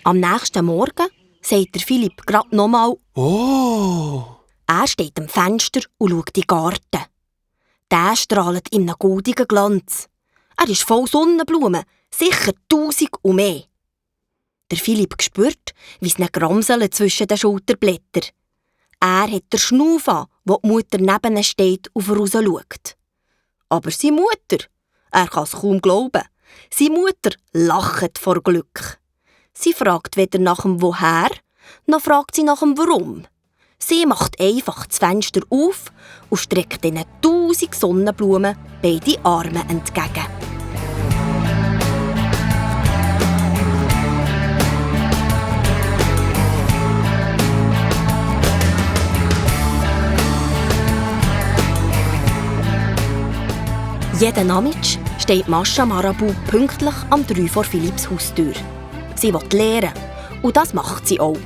Am nächsten Morgen sagt der Philipp gerade nochmal Oh! Er steht am Fenster und schaut in den Garten. Der strahlt in einem goldigen Glanz. Er ist voll Sonnenblumen, sicher 1000 und mehr. Der Philipp spürt, wie es ihn gramselt zwischen den Schulterblättern. Er hat den Schnuff an, wo die Mutter neben ihm steht und voraus schaut. Aber seine Mutter, er kann es kaum glauben, seine Mutter lacht vor Glück. Sie fragt weder nach dem Woher, noch fragt sie nach dem Warum. Sie macht einfach das Fenster auf und streckt ihnen 1000 Sonnenblumen beide Arme entgegen. Jeden Nachmittag steht Mascha Marabu pünktlich am 3 vor Philipps Haustür. Sie will lernen und das macht sie auch.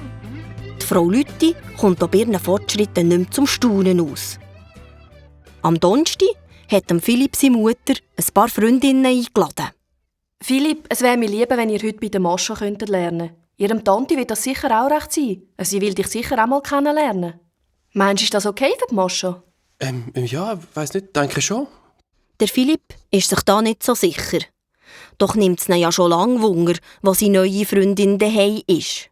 Die Frau Lüthi kommt bei ihren Fortschritten nicht mehr zum Staunen aus. Am Donnerstag hat Philipp seine Mutter ein paar Freundinnen eingeladen. Philipp, es wäre mir lieber, wenn ihr heute bei der Mascha lernen könntet. Ihrem Tante wird das sicher auch recht sein. Sie will dich sicher auch mal kennenlernen. Meinst du, ist das okay für die Mascha? Ja, weiss nicht, denke schon. Der Philipp ist sich da nicht so sicher. Doch nimmt es ihn ja schon lange Wunder, wo seine neue Freundin daheim ist.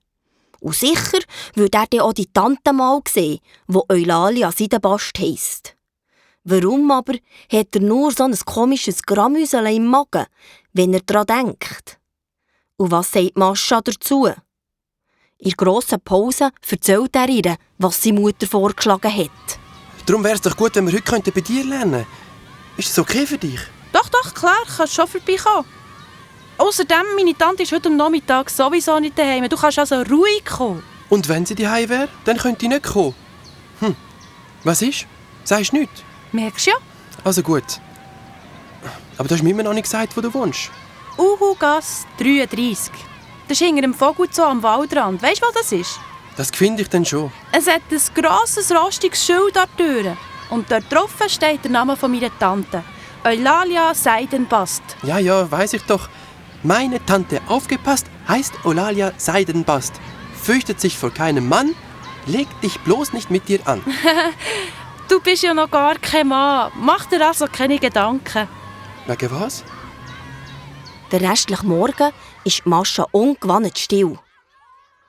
Und sicher würde er dann auch die Tante mal sehen, die Eulalia Seidenbast heisst. Warum aber hat er nur so ein komisches Gramüsel im Magen, wenn er daran denkt? Und was sagt Mascha dazu? In der grossen Pause erzählt er ihr, was seine Mutter vorgeschlagen hat. Darum wäre es doch gut, wenn wir heute bei dir lernen könnten. Ist das okay für dich? Doch, klar, kannst schon vorbeikommen. Außerdem, meine Tante ist heute am Nachmittag sowieso nicht daheim. Du kannst also ruhig kommen. Und wenn sie daheim wäre, dann könnte ich nicht kommen. Was ist? Sagst du nichts? Merkst du ja? Also gut. Aber du hast mir immer noch nicht gesagt, wo du wohnst. Uhugasse 33. Das ist hinter dem Vogelzoo am Waldrand. Weißt du, wo das ist? Das finde ich dann schon. Es hat ein grosses, rostiges Schild an der Tür. Und dort drauf steht der Name von meiner Tante. Eulalia Seidenbast. Ja, weiss ich doch. Meine Tante aufgepasst heißt Eulalia Seidenbast. Fürchtet sich vor keinem Mann, legt dich bloß nicht mit dir an. Du bist ja noch gar kein Mann. Mach dir also keine Gedanken. Wegen was? Der restliche Morgen ist Mascha ungewohnt still.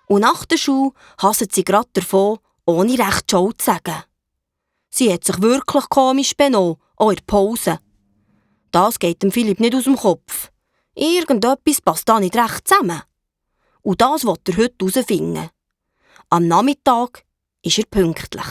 Und nach der Schule hasst sie gerade davon, ohne recht Schau zu sagen. Sie hat sich wirklich komisch benommen, auch in der Pause. Das geht dem Philipp nicht aus dem Kopf. Irgendetwas passt da nicht recht zusammen. Und das will er heute herausfinden. Am Nachmittag ist er pünktlich.